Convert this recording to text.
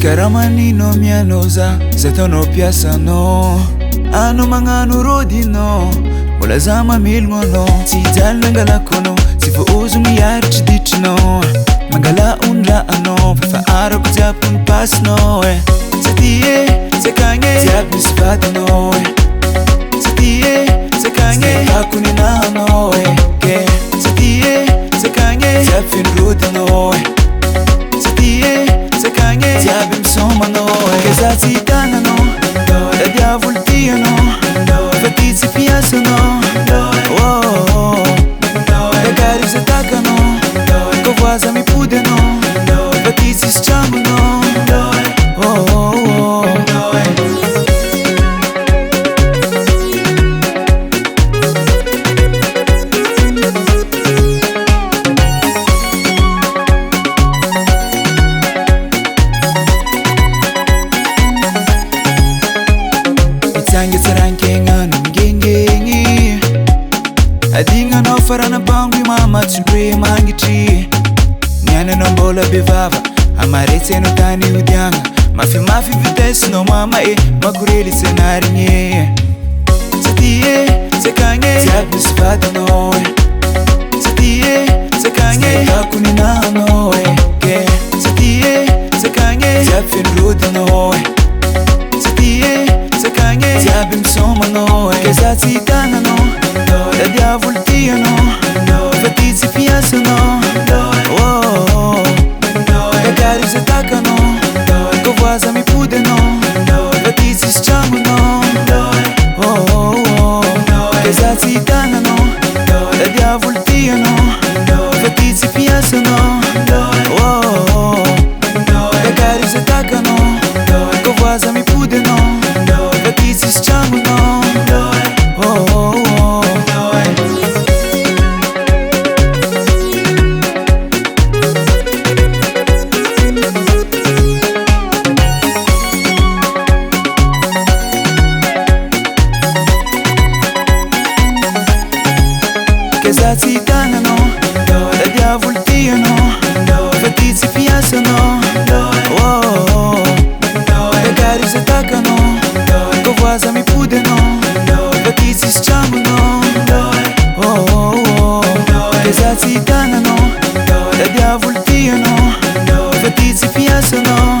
Karamanino mianoza zataonao piasanao ano magnano rodinao mbola za mamelogno anao tsy hijaly nangalako anao tsy voaozo miaritry ditrinao mangala ondraha anao fa arako jiaby ny pasinao tsy ty tsy akagny jiaby misy vadinao tsy ty tsy akagny ako ninahanao tsy ty tsy akagny jiaby fenrodinao tsy ty tsy akagny jiaby misomanao ke za tsy hitananao da diavolo tianao fa ty tsy piasanao dakary za takanao ko voaza mipody anao fa ty tsisy tramonao Tsangetsarankegnano mingengegny adignanao faranabango mamatsindroe mangitry niananao mbola bevava amaretsy anao tany odiagna mafimafy vitesinao mama makorely tsenarigny tsy ty tsy akagny jiaby misy vadinao tsy ty tsy akagny ako ninahanao tsy ty tsy akagny jiaby fenrodinao tsy ty tsy akagny jiaby misomanao ke za tsy hitananao da diavolo tianao fa ty tsy piasanao dakary za takanao ko voaza mipody anao fa ty tsisy tramonao ke za tsy hitananao da diavolo tianao fa ty tsy piasanao dakary za takanao ko voaza mipody anao fa ty tsisy tramonao ke za tsy hitananao da diavolo tianao fa ty tsy piasanao dakary za takanao ko voaza mipody anao fa ty tsisy tramonao ke za tsy hitananao da diavolo tianao fa ty tsy piasanao